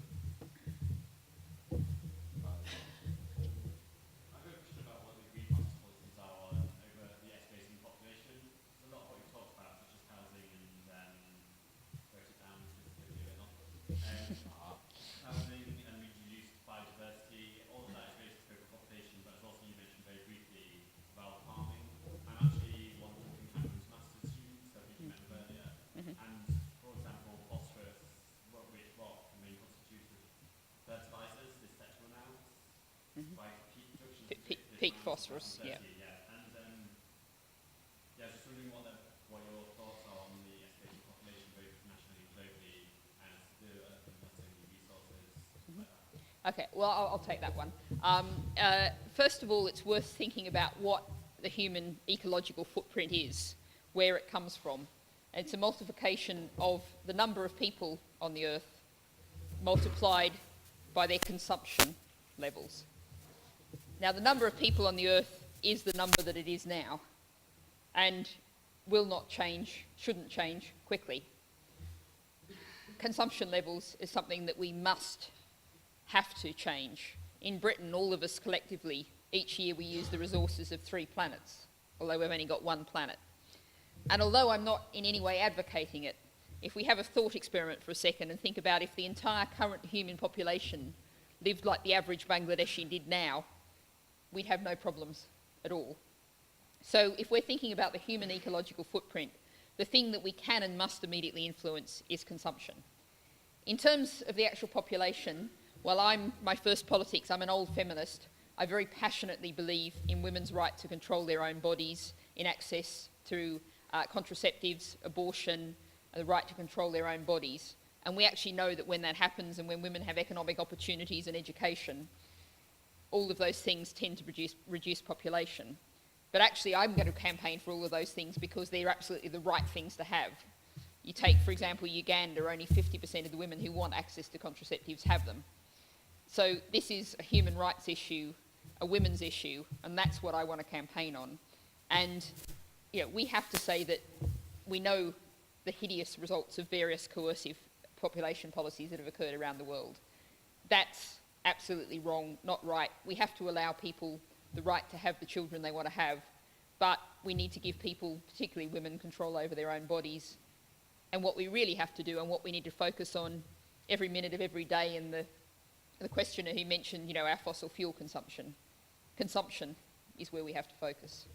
Peak phosphorus, yeah. And just wondering what your thoughts are on the escalating population, both nationally and globally, and the resources. Okay, well, I'll take that one. First of all, it's worth thinking about what the human ecological footprint is, where it comes from. It's a multiplication of the number of people on the Earth multiplied by their consumption levels. Now, the number of people on the Earth is the number that it is now, and will not change, shouldn't change quickly. Consumption levels is something that we have to change. In Britain, all of us collectively, each year we use the resources of 3 planets. although we've only got one planet. And although I'm not in any way advocating it, if we have a thought experiment for a second and think about if the entire current human population lived like the average Bangladeshi did now, we'd have no problems at all. So if we're thinking about the human ecological footprint, the thing that we can and must immediately influence is consumption. In terms of the actual population, while I'm my first politics, I'm an old feminist, I very passionately believe in women's right to control their own bodies, in access to contraceptives, abortion, and the right to control their own bodies. And we actually know that when that happens and when women have economic opportunities and education, all of those things tend to reduce population. But actually, I'm going to campaign for all of those things because they're absolutely the right things to have. You take, for example, Uganda, only 50% of the women who want access to contraceptives have them. So this is a human rights issue, a women's issue, and that's what I want to campaign on. And we have to say that we know the hideous results of various coercive population policies that have occurred around the world. That's absolutely wrong, not right. We have to allow people the right to have the children they want to have, but we need to give people, particularly women, control over their own bodies. And what we really have to do and what we need to focus on every minute of every day, and the questioner who mentioned, our fossil fuel consumption is where we have to focus.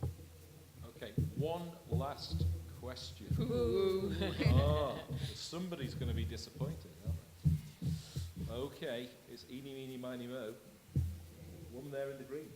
Okay, one last question. Ooh. Somebody's going to be disappointed, aren't they? Okay, it's eeny, meeny, miny, mo. Woman there in the green.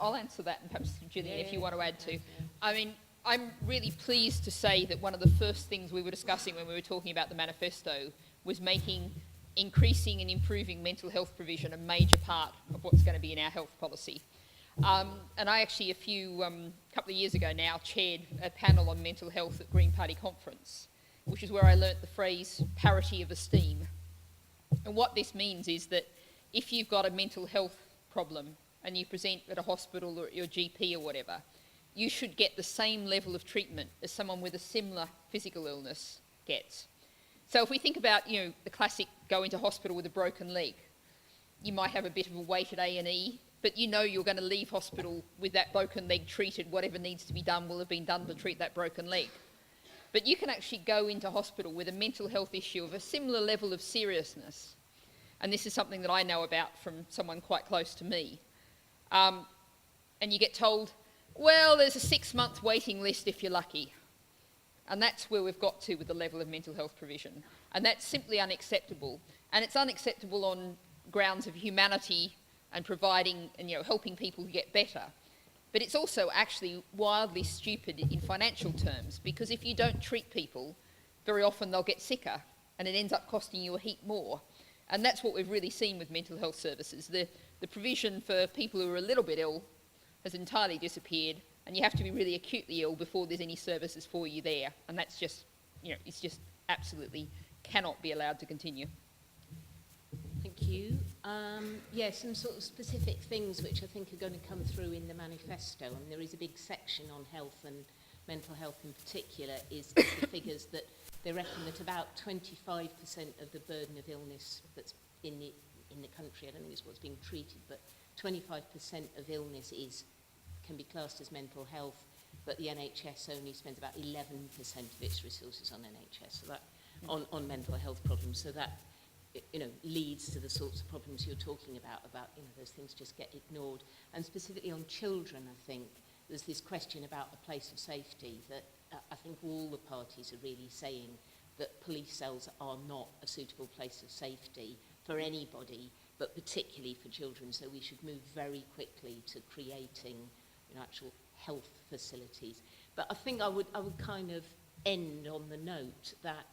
I'll answer that, and perhaps Gillian, if you want to add to. I mean, I'm really pleased to say that one of the first things we were discussing when we were talking about the manifesto was making increasing and improving mental health provision a major part of what's going to be in our health policy. And I actually, couple of years ago now, chaired a panel on mental health at Green Party conference, which is where I learnt the phrase parity of esteem. And what this means is that if you've got a mental health problem and you present at a hospital or at your GP or whatever, you should get the same level of treatment as someone with a similar physical illness gets. So if we think about, the classic go into hospital with a broken leg, you might have a bit of a wait at A&E, but you're going to leave hospital with that broken leg treated. Whatever needs to be done will have been done to treat that broken leg. But you can actually go into hospital with a mental health issue of a similar level of seriousness. And this is something that I know about from someone quite close to me. And you get told, well, there's a 6-month waiting list if you're lucky. And that's where we've got to with the level of mental health provision. And that's simply unacceptable. And it's unacceptable on grounds of humanity and providing and helping people get better. But it's also actually wildly stupid in financial terms, because if you don't treat people, very often they'll get sicker and it ends up costing you a heap more. And that's what we've really seen with mental health services. The provision for people who are a little bit ill has entirely disappeared, and you have to be really acutely ill before there's any services for you there. And that's just, it's just absolutely cannot be allowed to continue. Thank you. Some sort of specific things which I think are going to come through in the manifesto, and there is a big section on health and mental health in particular, is the figures that they reckon that about 25% of the burden of illness that's in the country, I don't think it's what's being treated, but 25% of illness can be classed as mental health, but the NHS only spends about 11% of its resources on NHS, so that on mental health problems. So that leads to the sorts of problems you're talking about those things just get ignored. And specifically on children, I think there's this question about the place of safety that I think all the parties are really saying that police cells are not a suitable place of safety for anybody, but particularly for children. So we should move very quickly to creating actual health facilities. But I think I would kind of end on the note that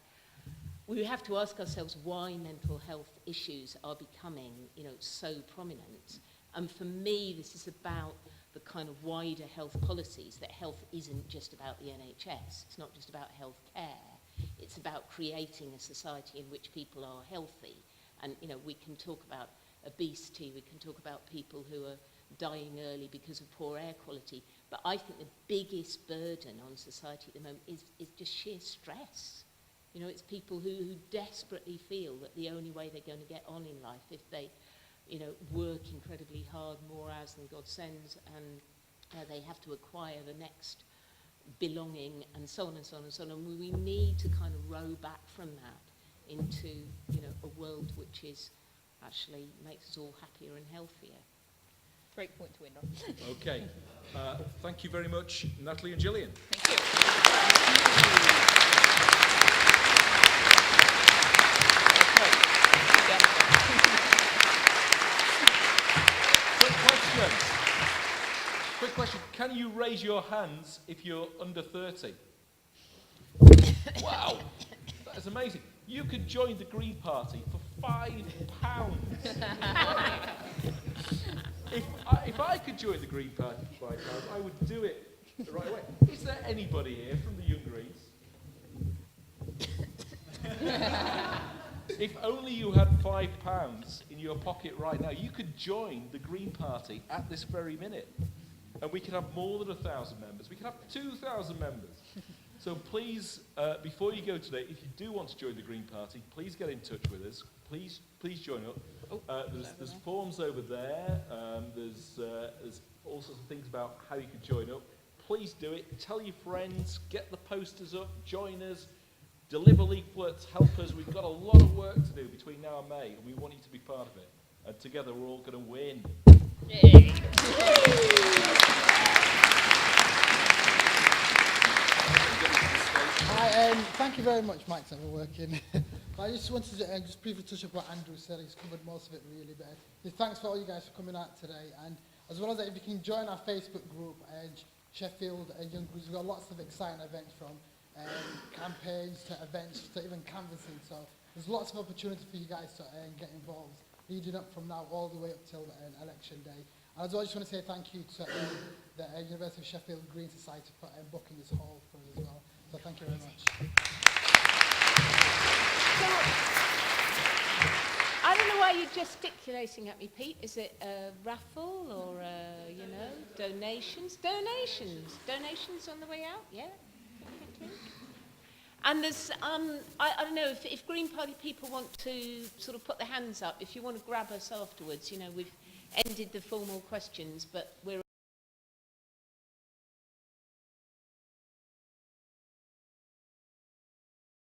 we have to ask ourselves why mental health issues are becoming, so prominent. And for me, this is about the kind of wider health policies, that health isn't just about the NHS. It's not just about health care. It's about creating a society in which people are healthy. And, we can talk about obesity, we can talk about people who are dying early because of poor air quality, But I think the biggest burden on society at the moment is just sheer stress. You know, it's people who desperately feel that the only way they're going to get on in life if they, you know, work incredibly hard, more hours than God sends, and they have to acquire the next belonging, and so on and so on and so on. And we need to kind of row back from that into, you know, a world which is actually makes us all happier and healthier. Great point to end on. Okay. Thank you very much, Natalie and Gillian. Thank you. Quick question. Can you raise your hands if you're under 30? Wow. That is amazing. You could join the Green Party for £5. If I could join the Green Party for £5, I would do it the right way. Is there anybody here from the Young Greens? If only you had £5 in your pocket right now, you could join the Green Party at this very minute. And we could have more than 1,000 members. We could have 2,000 members. So please, before you go today, if you do want to join the Green Party, please get in touch with us. Please join up. There's forms over there. There's all sorts of things about how you can join up. Please do it. Tell your friends. Get the posters up. Join us. Deliver leaflets. Help us. We've got a lot of work to do between now and May, and we want you to be part of it. And together we're all going to win. Yay. Thank you very much, Mike, for working. I just wanted to just briefly touch up what Andrew said. He's covered most of it really, but thanks for all you guys for coming out today. And as well as that, if you can join our Facebook group, Sheffield Young Greens, we've got lots of exciting events from campaigns to events to even canvassing. So there's lots of opportunity for you guys to get involved, leading up from now all the way up till election day. And as well, I just want to say thank you to the University of Sheffield Green Society for booking this hall for us as well. So thank you very much. So, I don't know why you're gesticulating at me, Pete. Is it a raffle or, you know, donations? Donations on the way out, yeah? And there's, I don't know, if Green Party people want to sort of put their hands up, if you want to grab us afterwards, you know, we've ended the formal questions, but we're